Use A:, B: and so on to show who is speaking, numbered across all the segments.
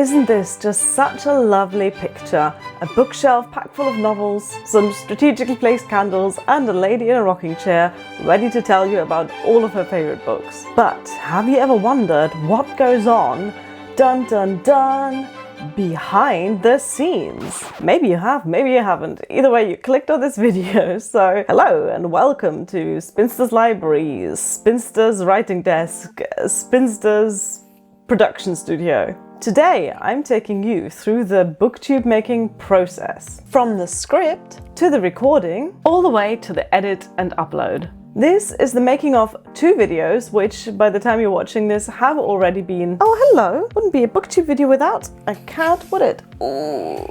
A: Isn't this just such a lovely picture? A bookshelf packed full of novels, some strategically placed candles, and a lady in a rocking chair ready to tell you about all of her favorite books. But have you ever wondered what goes on, dun dun dun, behind the scenes? Maybe you have, maybe you haven't. Either way, you clicked on this video, so hello and welcome to Spinster's Library, Spinster's Writing Desk, Spinster's Production Studio. Today, I'm taking you through the booktube making process, from the script to the recording, all the way to the edit and upload. This is the making of 2 videos, which by the time you're watching this have already been... Oh, hello! Wouldn't be a booktube video without a cat, would it? Ooh.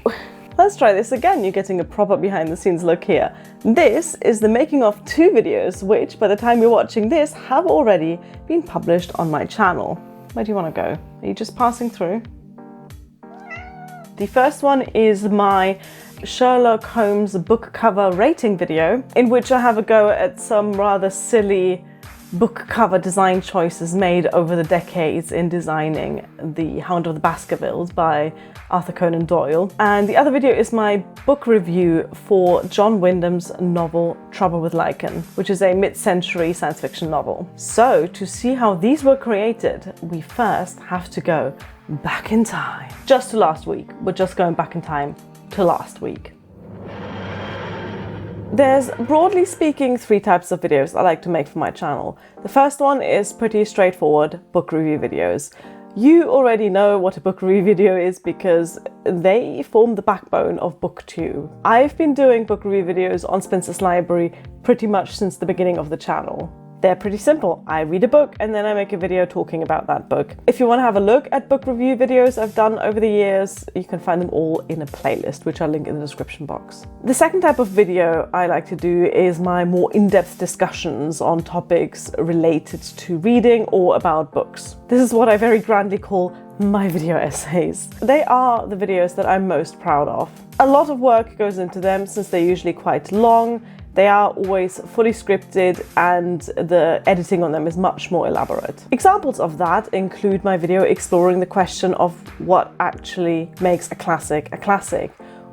A: Let's try this again. You're getting a proper behind the scenes look here. This is the making of 2 videos, which by the time you're watching this have already been published on my channel. Where do you want to go? Are you just passing through? The first one is my Sherlock Holmes book cover rating video, in which I have a go at some rather silly book cover design choices made over the decades in designing The Hound of the Baskervilles by Arthur Conan Doyle. And the other video is my book review for John Wyndham's novel Trouble with Lichen, which is a mid-century science fiction novel. So to see how these were created, we first have to go back in time. Just to last week. We're just going back in time to last week. There's, broadly speaking, 3 types of videos I like to make for my channel. The first one is pretty straightforward book review videos. You already know what a book review video is because they form the backbone of BookTube. I've been doing book review videos on Spinster's Library pretty much since the beginning of the channel. They're pretty simple. I read a book and then I make a video talking about that book. If you want to have a look at book review videos I've done over the years, you can find them all in a playlist, which I'll link in the description box. The second type of video I like to do is my more in-depth discussions on topics related to reading or about books. This is what I very grandly call my video essays. They are the videos that I'm most proud of. A lot of work goes into them since they're usually quite long. They are always fully scripted and the editing on them is much more elaborate. Examples of that include my video exploring the question of what actually makes a classic,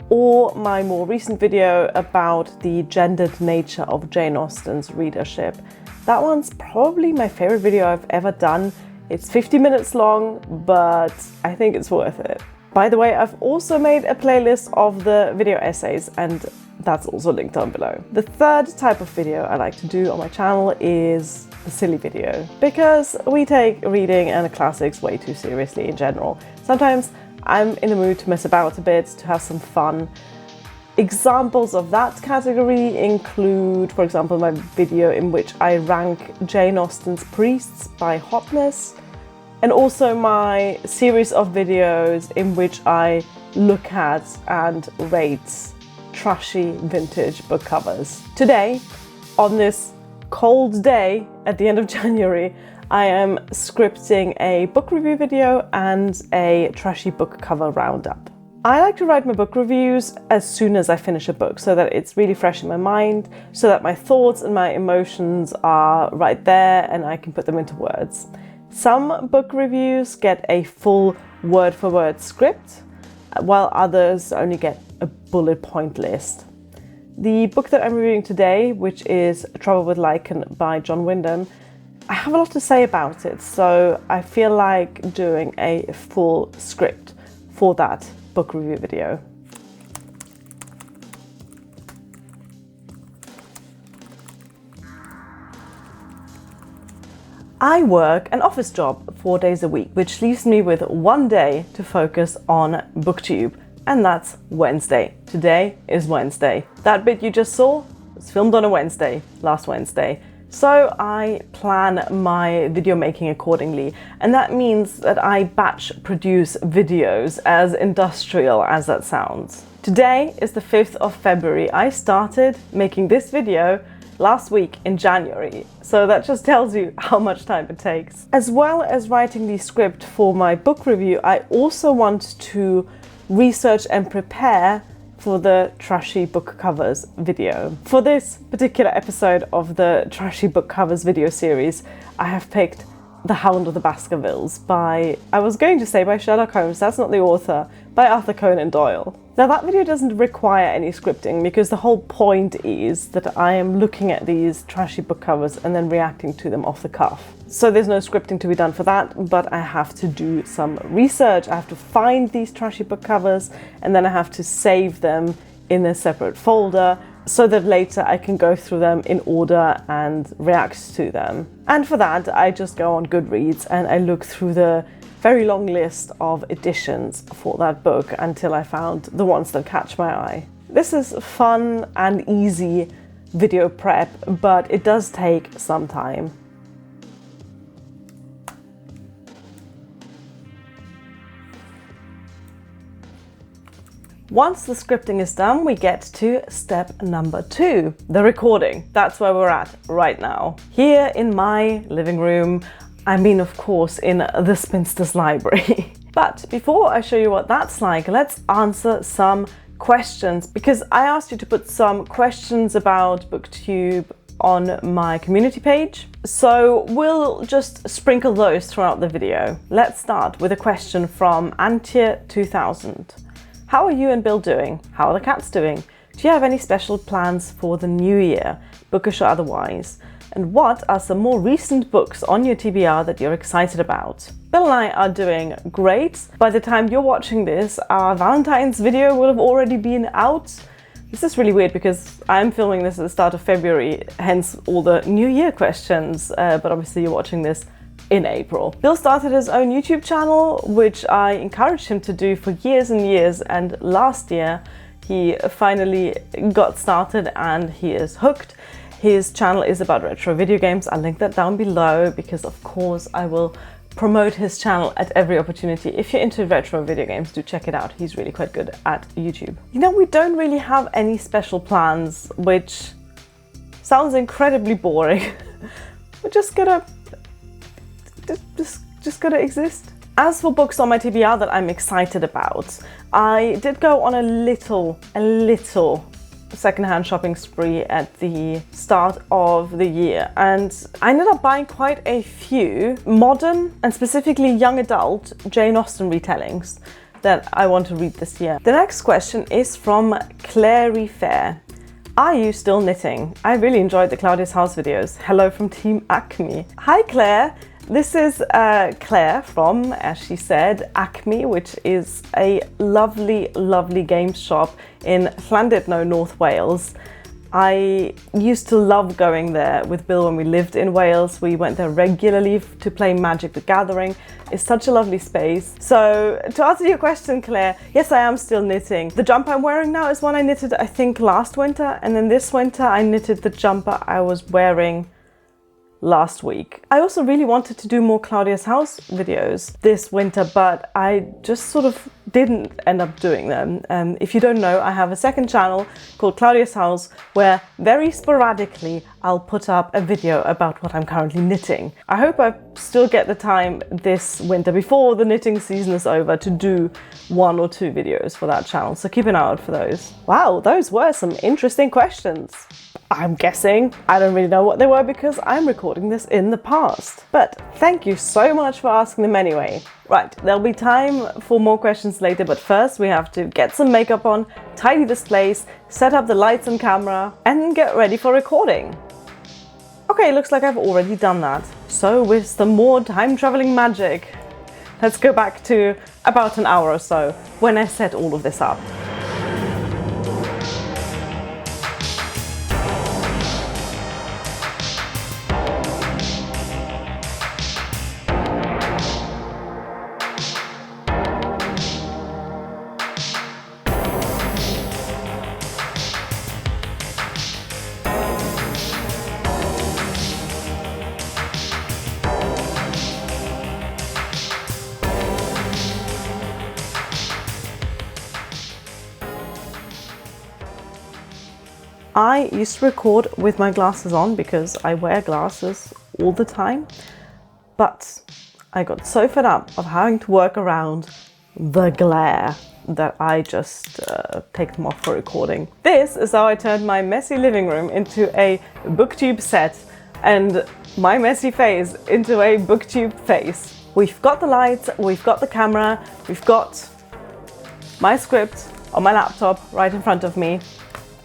A: or my more recent video about the gendered nature of Jane Austen's readership. That one's probably my favorite video I've ever done. It's 50 minutes long, but I think it's worth it. By the way, I've also made a playlist of the video essays, and that's also linked down below. The third type of video I like to do on my channel is the silly video, because we take reading and classics way too seriously in general. Sometimes I'm in the mood to mess about a bit, to have some fun. Examples of that category include, for example, my video in which I rank Jane Austen's priests by hotness, and also my series of videos in which I look at and rate trashy vintage book covers. Today, on this cold day at the end of January, I am scripting a book review video and a trashy book cover roundup. I like to write my book reviews as soon as I finish a book so that it's really fresh in my mind, so that my thoughts and my emotions are right there and I can put them into words. Some book reviews get a full word-for-word script, while others only get a bullet point list. The book that I'm reviewing today, which is Trouble with Lichen by John Wyndham, I have a lot to say about it, so I feel like doing a full script for that book review video. I work an office job 4 days a week, which leaves me with 1 day to focus on BookTube, and that's Wednesday. Today is Wednesday. That bit you just saw was filmed on a Wednesday, last Wednesday. So I plan my video making accordingly, and that means that I batch produce videos, as industrial as that sounds. Today is the 5th of February. I started making this video last week in January, so that just tells you how much time it takes. As well as writing the script for my book review, I also want to research and prepare for the trashy book covers video. For this particular episode of the trashy book covers video series, I have picked The Hound of the Baskervilles by, I was going to say by Sherlock Holmes, that's not the author, by Arthur Conan Doyle. Now that video doesn't require any scripting because the whole point is that I am looking at these trashy book covers and then reacting to them off the cuff. So there's no scripting to be done for that, but I have to do some research. I have to find these trashy book covers and then I have to save them in a separate folder so that later I can go through them in order and react to them. And for that, I just go on Goodreads and I look through the very long list of editions for that book until I found the ones that catch my eye. This is fun and easy video prep, but it does take some time. Once the scripting is done, we get to step number 2, the recording. That's where we're at right now. Here in my living room, I mean, of course, in the Spinster's library. But before I show you what that's like, let's answer some questions, because I asked you to put some questions about BookTube on my community page. So we'll just sprinkle those throughout the video. Let's start with a question from Antje2000. How are you and Bill doing? How are the cats doing? Do you have any special plans for the new year, bookish or otherwise? And what are some more recent books on your TBR that you're excited about? Bill and I are doing great. By the time you're watching this, our Valentine's video will have already been out. This is really weird because I'm filming this at the start of February, hence all the New Year questions, but obviously you're watching this in April. Bill started his own YouTube channel, which I encouraged him to do for years and years, and last year he finally got started and he is hooked. His channel is about retro video games. I'll link that down below because of course I will promote his channel at every opportunity. If you're into retro video games, do check it out. He's really quite good at YouTube. You know, we don't really have any special plans, which sounds incredibly boring. We're just gonna exist. As for books on my TBR that I'm excited about, I did go on a little secondhand shopping spree at the start of the year, and I ended up buying quite a few modern and specifically young adult Jane Austen retellings that I want to read this year. The next question is from Clary Fair. Are you still knitting? I really enjoyed the Claudia's House videos. Hello from Team Acme. Hi Claire. This is Claire from, as she said, Acme, which is a lovely, lovely games shop in Llandudno, North Wales. I used to love going there with Bill when we lived in Wales. We went there regularly to play Magic the Gathering. It's such a lovely space. So to answer your question, Claire, yes, I am still knitting. The jumper I'm wearing now is one I knitted, I think, last winter. And then this winter I knitted the jumper I was wearing last week. I also really wanted to do more Claudia's House videos this winter, but I just sort of didn't end up doing them. If you don't know, I have a second channel called Claudia's House where very sporadically I'll put up a video about what I'm currently knitting. I hope I still get the time this winter before the knitting season is over to do 1 or 2 videos for that channel, so keep an eye out for those. Wow, those were some interesting questions. I'm guessing. I don't really know what they were because I'm recording this in the past. But thank you so much for asking them anyway. Right, there'll be time for more questions later, but first we have to get some makeup on, tidy this place, set up the lights and camera, and get ready for recording. Okay, looks like I've already done that. So with some more time-traveling magic, let's go back to about an hour or so when I set all of this up. I used to record with my glasses on because I wear glasses all the time, but I got so fed up of having to work around the glare that I just take them off for recording. This is how I turned my messy living room into a BookTube set and my messy face into a booktube face. We've got the lights, we've got the camera, we've got my script on my laptop right in front of me.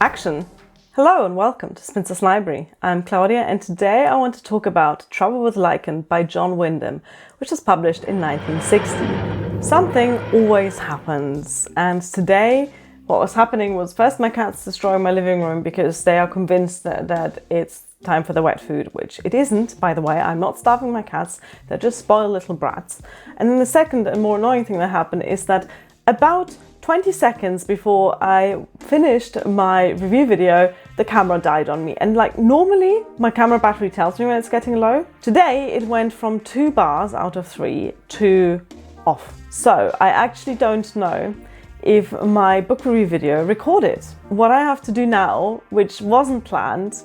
A: Action! Hello and welcome to Spinster's Library. I'm Claudia and today I want to talk about Trouble with Lichen by John Wyndham, which was published in 1960. Something always happens, and today what was happening was first my cats destroying my living room because they are convinced that it's time for the wet food, which it isn't, by the way. I'm not starving my cats, they're just spoiled little brats. And then the second and more annoying thing that happened is that about 20 seconds before I finished my review video, the camera died on me. And like normally my camera battery tells me when it's getting low. Today it went from 2 bars out of 3 to off. So I actually don't know if my book review video recorded. What I have to do now, which wasn't planned,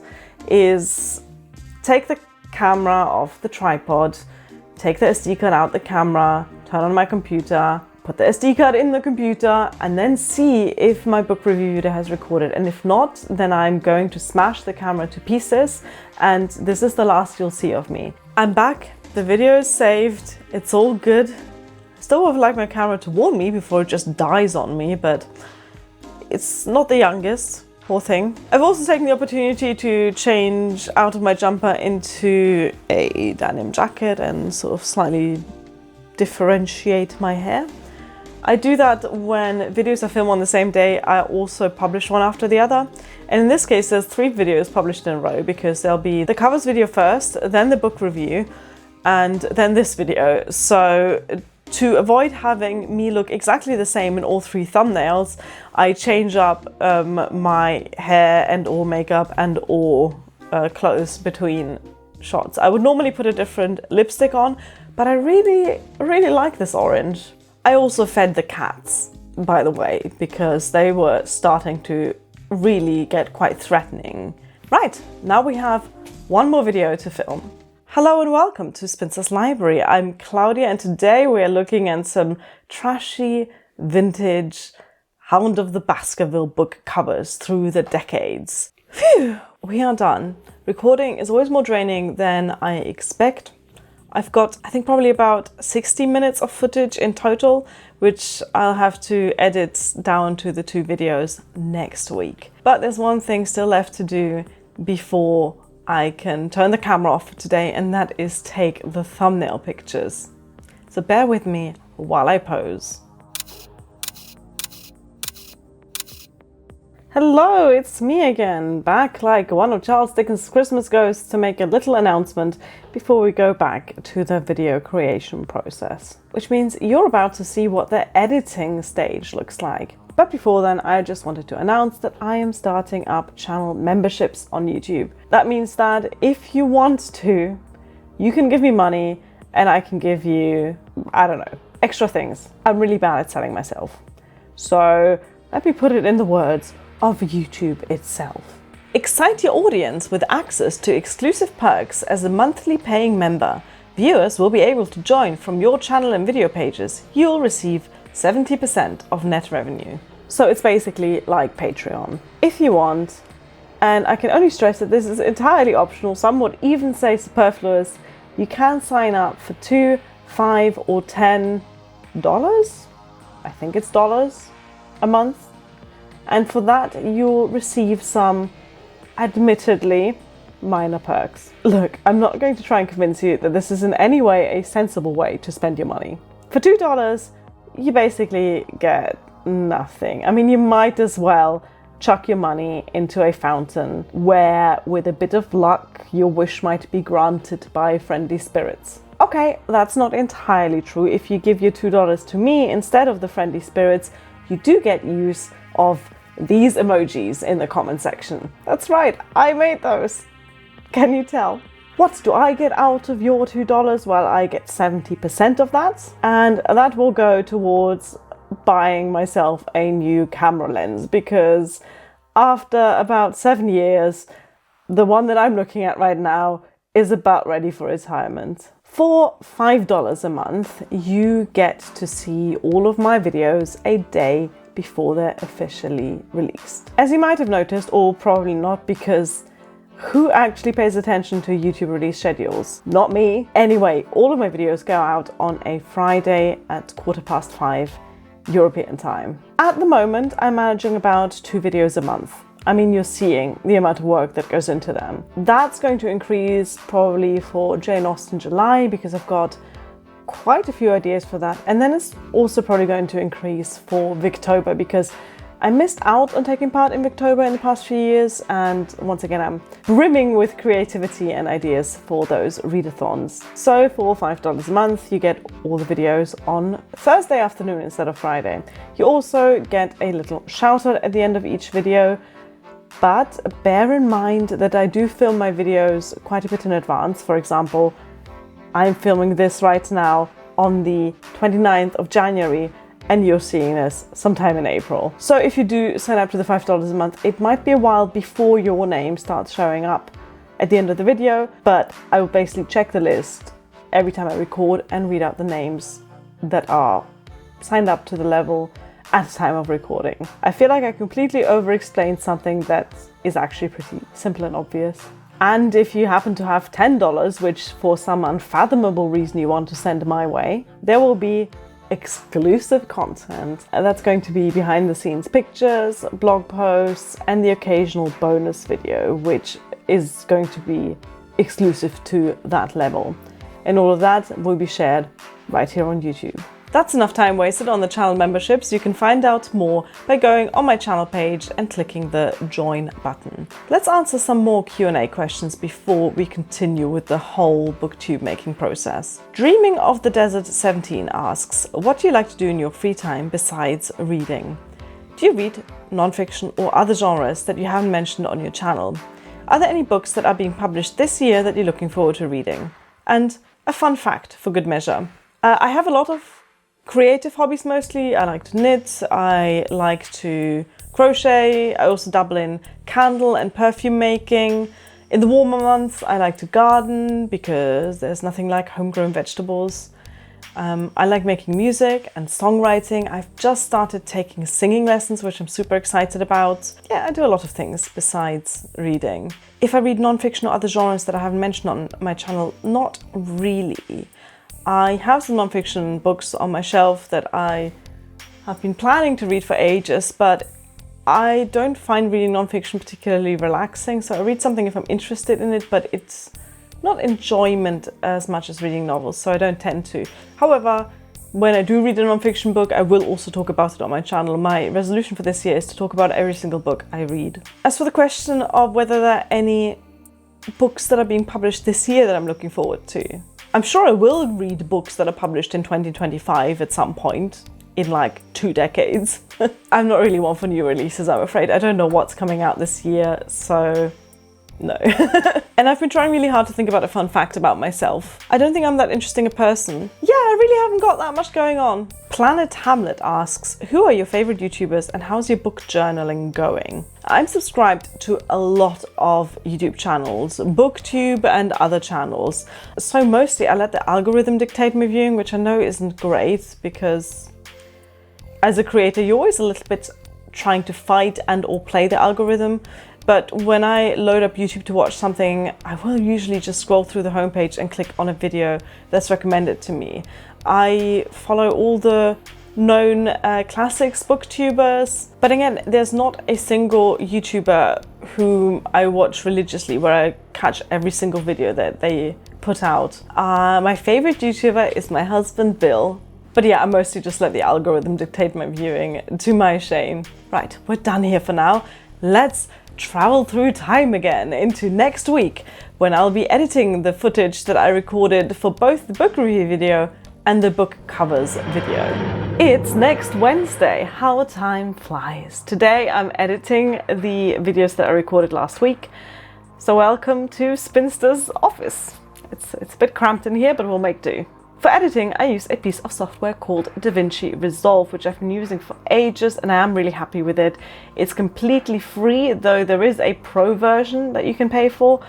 A: is take the camera off the tripod, take the SD card out the camera, turn on my computer, put the SD card in the computer, and then see if my book review video has recorded. And if not, then I'm going to smash the camera to pieces, and this is the last you'll see of me. I'm back, the video is saved, it's all good. I still would like my camera to warn me before it just dies on me, but it's not the youngest. Poor thing. I've also taken the opportunity to change out of my jumper into a denim jacket and sort of slightly differentiate my hair. I do that when videos are filmed on the same day. I also publish one after the other. And in this case, there's 3 videos published in a row because there'll be the covers video first, then the book review, and then this video. So to avoid having me look exactly the same in all 3 thumbnails, I change up my hair and or makeup and or clothes between shots. I would normally put a different lipstick on, but I really like this orange. I also fed the cats, by the way, because they were starting to really get quite threatening. Right, now we have one more video to film. Hello and welcome to Spinster's Library. I'm Claudia and today we are looking at some trashy, vintage Hound of the Baskerville book covers through the decades. Phew, we are done. Recording is always more draining than I expect. I've got, I think, probably about 60 minutes of footage in total, which I'll have to edit down to the 2 videos next week. But there's one thing still left to do before I can turn the camera off for today, and that is take the thumbnail pictures. So bear with me while I pose. Hello, it's me again, back like one of Charles Dickens' Christmas ghosts to make a little announcement before we go back to the video creation process. Which means you're about to see what the editing stage looks like. But before then, I just wanted to announce that I am starting up channel memberships on YouTube. That means that if you want to, you can give me money and I can give you, I don't know, extra things. I'm really bad at selling myself. So let me put it in the words of YouTube itself. Excite your audience with access to exclusive perks as a monthly paying member. Viewers will be able to join from your channel and video pages. You'll receive 70% of net revenue. So it's basically like Patreon. If you want, and I can only stress that this is entirely optional, some would even say superfluous, you can sign up for $2, $5 or $10, I think it's dollars, a month. And for that you'll receive some admittedly minor perks. Look, I'm not going to try and convince you that this is in any way a sensible way to spend your money. For $2, you basically get nothing. I mean, you might as well chuck your money into a fountain where, with a bit of luck, your wish might be granted by friendly spirits. Okay, that's not entirely true. If you give your $2 to me instead of the friendly spirits, you do get use of these emojis in the comment section. That's right, I made those. Can you tell? What do I get out of your $2? Well, I get 70% of that, and that will go towards buying myself a new camera lens, because after about 7 years, the one that I'm looking at right now is about ready for retirement. For $5 a month, you get to see all of my videos a day before they're officially released. As you might have noticed, or probably not, because Who actually pays attention to YouTube release schedules? Not me. Anyway, all of my videos go out on a Friday at 5:15 European time. At the moment, I'm managing about 2 videos a month. I mean, you're seeing the amount of work that goes into them. That's going to increase probably for Jane Austen July, because I've got quite a few ideas for that. And then it's also probably going to increase for Victober, because I missed out on taking part in Victober in the past few years, and once again I'm brimming with creativity and ideas for those readathons. So for $5 a month you get all the videos on Thursday afternoon instead of Friday. You also get a little shout out at the end of each video, but bear in mind that I do film my videos quite a bit in advance. For example, I'm filming this right now on the 29th of January, and you're seeing this sometime in April. So if you do sign up to the $5 a month, it might be a while before your name starts showing up at the end of the video, but I will basically check the list every time I record and read out the names that are signed up to the level at the time of recording. I feel like I completely over-explained something that is actually pretty simple and obvious. And if you happen to have $10, which for some unfathomable reason you want to send my way, there will be exclusive content, and that's going to be behind the scenes pictures, blog posts, and the occasional bonus video, which is going to be exclusive to that level. And all of that will be shared right here on YouTube. That's enough time wasted on the channel memberships. You can find out more by going on my channel page and clicking the join button. Let's answer some more Q&A questions before we continue with the whole booktube making process. Dreaming of the Desert 17 asks, what do you like to do in your free time besides reading? Do you read non-fiction or other genres that you haven't mentioned on your channel? Are there any books that are being published this year that you're looking forward to reading? And a fun fact for good measure. I have a lot of creative hobbies mostly. I like to knit, I like to crochet, I also dabble in candle and perfume making. In the warmer months I like to garden because there's nothing like homegrown vegetables. I like making music and songwriting. I've just started taking singing lessons, which I'm super excited about. Yeah, I do a lot of things besides reading. If I read non-fiction or other genres that I haven't mentioned on my channel, not really. I have some non-fiction books on my shelf that I have been planning to read for ages, but I don't find reading non-fiction particularly relaxing. So I read something if I'm interested in it, but it's not enjoyment as much as reading novels, so I don't tend to. However, when I do read a non-fiction book, I will also talk about it on my channel. My resolution for this year is to talk about every single book I read. As for the question of whether there are any books that are being published this year that I'm looking forward to, I'm sure I will read books that are published in 2025 at some point in like 2 decades. I'm not really one for new releases, I'm afraid. I don't know what's coming out this year, so no. And I've been trying really hard to think about a fun fact about myself. I don't think I'm that interesting a person. Yeah, I really haven't got that much going on. Planet Hamlet asks, who are your favorite YouTubers and how's your book journaling going? I'm subscribed to a lot of YouTube channels, Booktube and other channels. So mostly I let the algorithm dictate my viewing, which I know isn't great because as a creator, you're always a little bit trying to fight and or play the algorithm. But when I load up YouTube to watch something, I will usually just scroll through the homepage and click on a video that's recommended to me. I follow all the known classics booktubers, but again, there's not a single YouTuber whom I watch religiously where I catch every single video that they put out. My favorite YouTuber is my husband Bill. But yeah, I mostly just let the algorithm dictate my viewing, to my shame. Right, we're done here for now. Let's travel through time again into next week when I'll be editing the footage that I recorded for both the book review video and the book covers video. It's next Wednesday. How time flies. Today I'm editing the videos that I recorded last week. So welcome to Spinster's office. It's a bit cramped in here, but we'll make do. For editing, I use a piece of software called DaVinci Resolve, which I've been using for ages and I am really happy with it. It's completely free, though there is a pro version that you can pay for.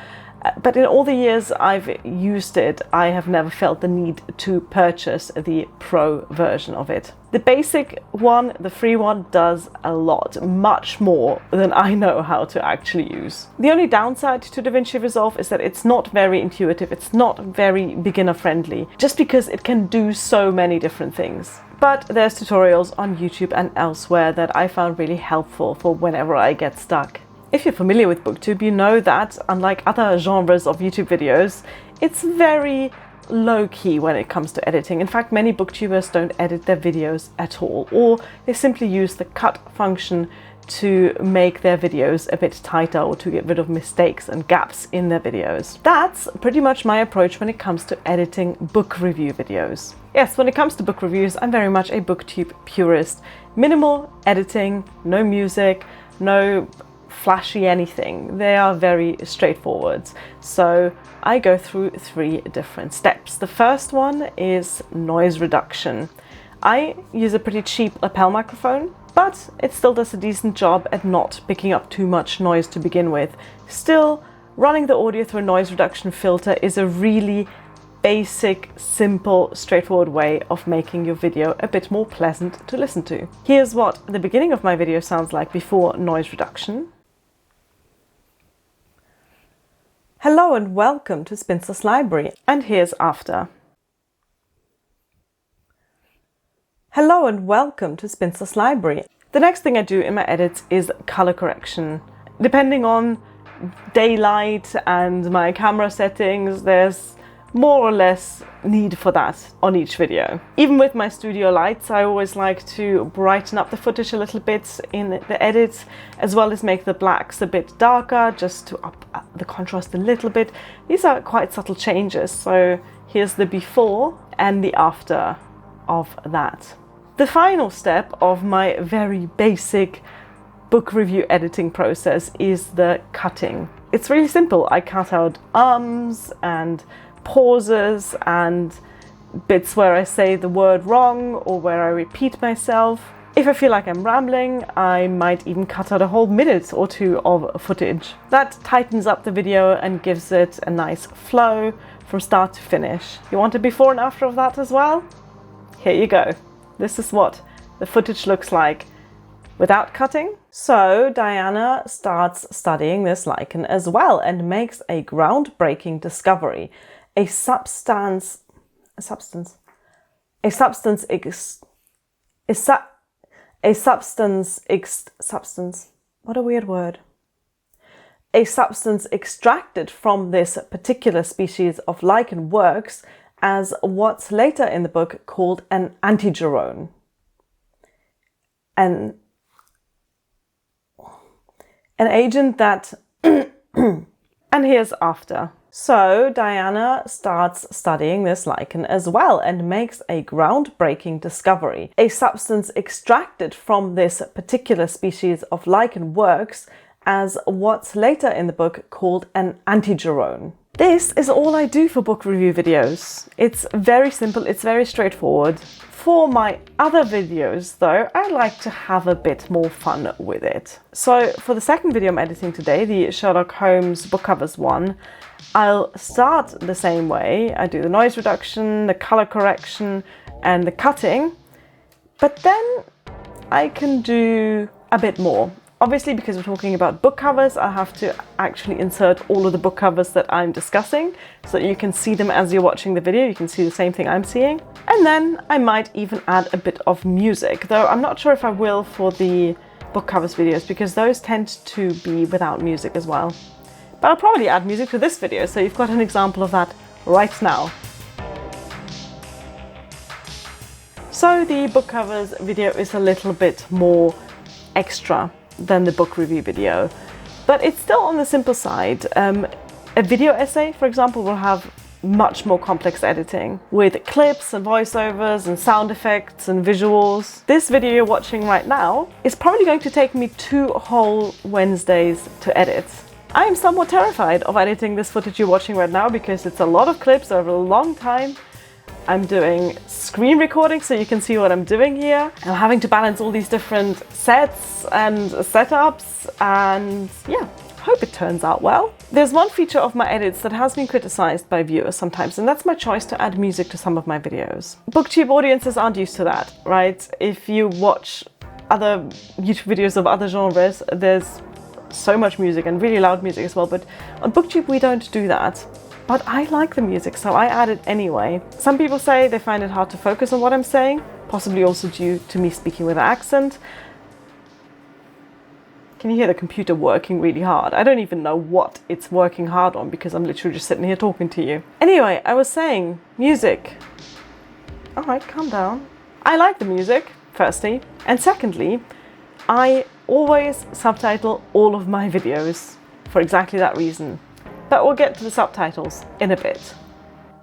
A: But in all the years I've used it, I have never felt the need to purchase the Pro version of it. The basic one, the free one, does a lot, much more than I know how to actually use. The only downside to DaVinci Resolve is that it's not very intuitive, it's not very beginner friendly, just because it can do so many different things. But there's tutorials on YouTube and elsewhere that I found really helpful for whenever I get stuck. If you're familiar with BookTube, you know that, unlike other genres of YouTube videos, it's very low-key when it comes to editing. In fact, many booktubers don't edit their videos at all, or they simply use the cut function to make their videos a bit tighter or to get rid of mistakes and gaps in their videos. That's pretty much my approach when it comes to editing book review videos. Yes, when it comes to book reviews, I'm very much a BookTube purist. Minimal editing, no music, no flashy anything. They are very straightforward. So I go through 3 different steps. The first one is noise reduction. I use a pretty cheap lapel microphone, but it still does a decent job at not picking up too much noise to begin with. Still, running the audio through a noise reduction filter is a really basic, simple, straightforward way of making your video a bit more pleasant to listen to. Here's what the beginning of my video sounds like before noise reduction. Hello and welcome to Spinster's Library, and here's after. Hello and welcome to Spinster's Library. The next thing I do in my edits is color correction. Depending on daylight and my camera settings, there's more or less need for that on each video. Even with my studio lights, I always like to brighten up the footage a little bit in the edit, as well as make the blacks a bit darker, just to up the contrast a little bit. These are quite subtle changes, so here's the before and the after of that. The final step of my very basic book review editing process is the cutting. It's really simple. I cut out ums and pauses and bits where I say the word wrong or where I repeat myself. If I feel like I'm rambling, I might even cut out a whole minute or 2 of footage. That tightens up the video and gives it a nice flow from start to finish. You want a before and after of that as well? Here you go. This is what the footage looks like without cutting. So Diana starts studying this lichen as well and makes a groundbreaking discovery. A substance, what a weird word. A substance extracted from this particular species of lichen works as what's later in the book called an antigerone. An agent that... And here's after. So Diana starts studying this lichen as well and makes a groundbreaking discovery. A substance extracted from this particular species of lichen works as what's later in the book called an antigerone. This is all I do for book review videos. It's very simple, it's very straightforward. For my other videos though, I like to have a bit more fun with it. So for the second video I'm editing today, the Sherlock Holmes book covers one, I'll start the same way. I do the noise reduction, the color correction and the cutting, but then I can do a bit more. Obviously, because we're talking about book covers, I have to actually insert all of the book covers that I'm discussing so that you can see them as you're watching the video. You can see the same thing I'm seeing. And then I might even add a bit of music, though I'm not sure if I will for the book covers videos because those tend to be without music as well. But I'll probably add music to this video, so you've got an example of that right now. So the book covers video is a little bit more extra than the book review video, but it's still on the simple side. A video essay, for example, will have much more complex editing with clips and voiceovers and sound effects and visuals. This video you're watching right now is probably going to take me 2 whole Wednesdays to edit. I am somewhat terrified of editing this footage you're watching right now because it's a lot of clips over a long time. I'm doing screen recording so you can see what I'm doing here. I'm having to balance all these different sets and setups, and yeah, hope it turns out well. There's one feature of my edits that has been criticized by viewers sometimes, and that's my choice to add music to some of my videos. Booktube audiences aren't used to that, right? If you watch other YouTube videos of other genres, there's so much music and really loud music as well, but on Booktube we don't do that. But I like the music, so I add it anyway. Some people say they find it hard to focus on what I'm saying, possibly also due to me speaking with an accent. Can you hear the computer working really hard? I don't even know what it's working hard on because I'm literally just sitting here talking to you. Anyway, I was saying, music. All right, calm down. I like the music, firstly. And secondly, I always subtitle all of my videos for exactly that reason. But we'll get to the subtitles in a bit.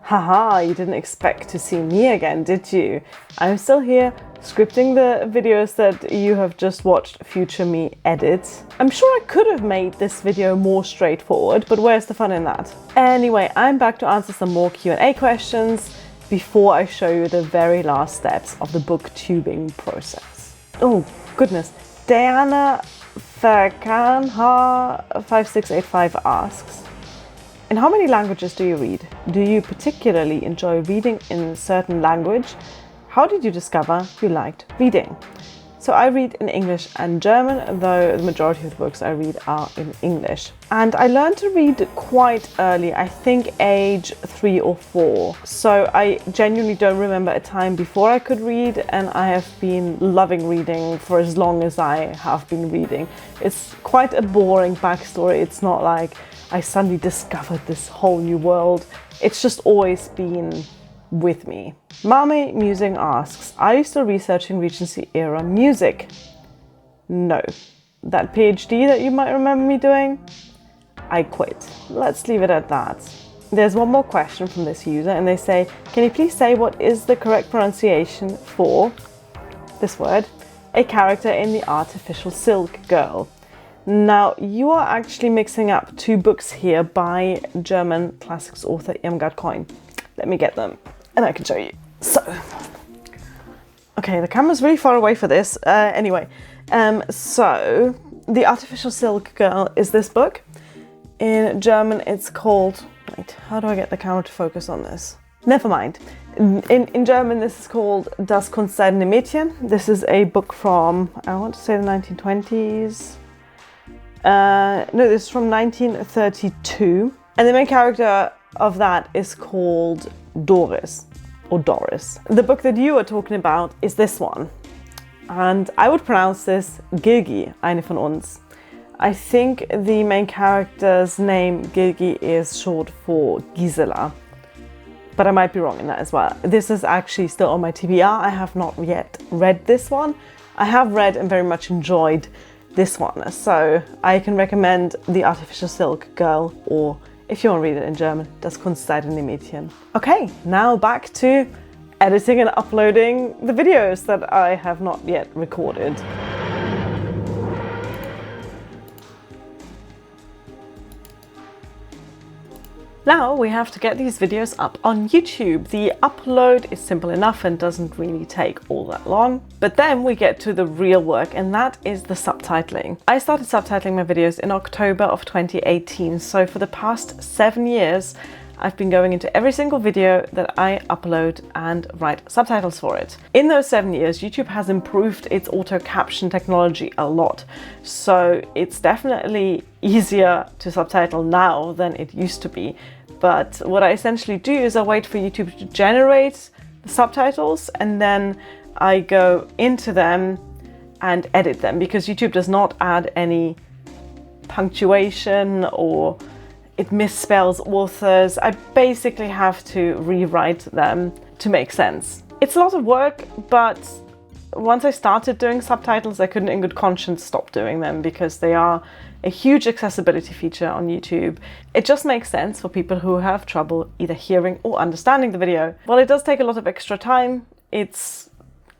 A: Haha, you didn't expect to see me again, did you? I'm still here, scripting the videos that you have just watched future me edit. I'm sure I could have made this video more straightforward, but where's the fun in that? Anyway, I'm back to answer some more Q&A questions before I show you the very last steps of the booktubing process. Oh, goodness. Diana Verkanha 5685 asks, in how many languages do you read? Do you particularly enjoy reading in a certain language? How did you discover you liked reading? So I read in English and German, though the majority of the books I read are in English. And I learned to read quite early, I think age 3 or 4. So I genuinely don't remember a time before I could read, and I have been loving reading for as long as I have been reading. It's quite a boring backstory. It's not like I suddenly discovered this whole new world. It's just always been with me. Mame Musing asks, are you still researching Regency era music? No. That PhD that you might remember me doing? I quit. Let's leave it at that. There's one more question from this user, and they say, can you please say what is the correct pronunciation for this word, a character in the Artificial Silk Girl? Now, you are actually mixing up two books here by German classics author Irmgard Coin. Let me get them and I can show you. So, okay, the camera's really far away for this. Anyway, so The Artificial Silk Girl is this book. In German, it's called, wait, how do I get the camera to focus on this? Never mind. In German, this is called Das kunstseidene Mädchen. This is a book from, I want to say the 1920s. No, this is from 1932. And the main character of that is called Doris, or Doris. The book that you are talking about is this one. And I would pronounce this Gilgi, eine von uns. I think the main character's name, Gilgi, is short for Gisela. But I might be wrong in that as well. This is actually still on my TBR. I have not yet read this one. I have read and very much enjoyed this one, so I can recommend The Artificial Silk Girl, or if you want to read it in German, Das kunstseidene Mädchen. Okay, now back to editing and uploading the videos that I have not yet recorded. Now we have to get these videos up on YouTube. The upload is simple enough and doesn't really take all that long. But then we get to the real work, and that is the subtitling. I started subtitling my videos in October of 2018, so for the past 7 years I've been going into every single video that I upload and write subtitles for it. In those 7 years, YouTube has improved its auto caption technology a lot. So it's definitely easier to subtitle now than it used to be. But what I essentially do is I wait for YouTube to generate the subtitles, and then I go into them and edit them, because YouTube does not add any punctuation or it misspells authors. I basically have to rewrite them to make sense. It's a lot of work, but once I started doing subtitles, I couldn't in good conscience stop doing them, because they are a huge accessibility feature on YouTube. It just makes sense for people who have trouble either hearing or understanding the video. While it does take a lot of extra time, it's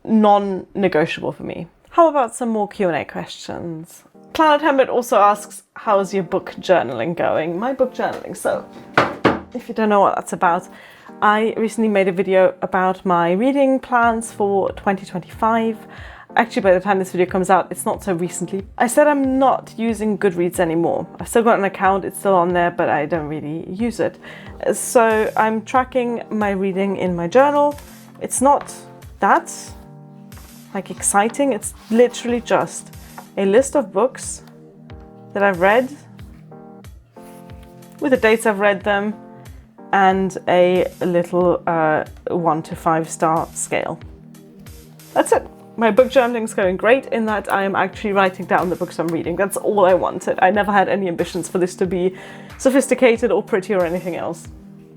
A: non-negotiable for me. How about some more Q&A questions? Planet Hamlet also asks, how's your book journaling going? My book journaling, so if you don't know what that's about, I recently made a video about my reading plans for 2025. Actually, by the time this video comes out, it's not so recently. I said I'm not using Goodreads anymore. I've still got an account, it's still on there, but I don't really use it. So I'm tracking my reading in my journal. It's not that like exciting. It's literally just a list of books that I've read with the dates I've read them and a little 1 to 5 star scale. That's it. My book journaling is going great in that I am actually writing down the books I'm reading. That's all I wanted. I never had any ambitions for this to be sophisticated or pretty or anything else.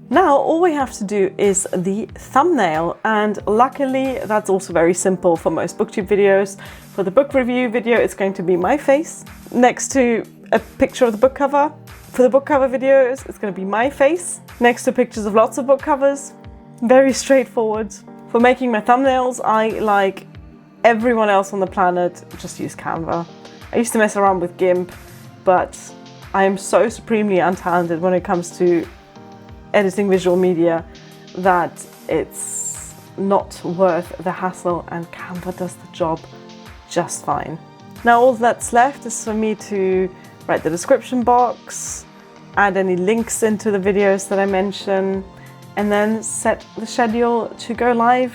A: Now all we have to do is the thumbnail, and luckily that's also very simple for most booktube videos. For the book review video, it's going to be my face next to a picture of the book cover. For the book cover videos, it's going to be my face next to pictures of lots of book covers. Very straightforward. For making my thumbnails, I, like everyone else on the planet, just use Canva. I used to mess around with GIMP, but I am so supremely untalented when it comes to editing visual media that it's not worth the hassle, and Canva does the job just fine. Now all that's left is for me to write the description box, add any links into the videos that I mention, and then set the schedule to go live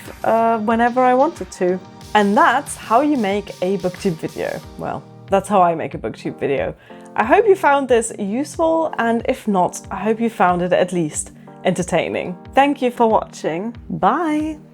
A: whenever I wanted to. And that's how you make a booktube video. Well, that's how I make a booktube video. I hope you found this useful, and if not, I hope you found it at least entertaining. Thank you for watching. Bye!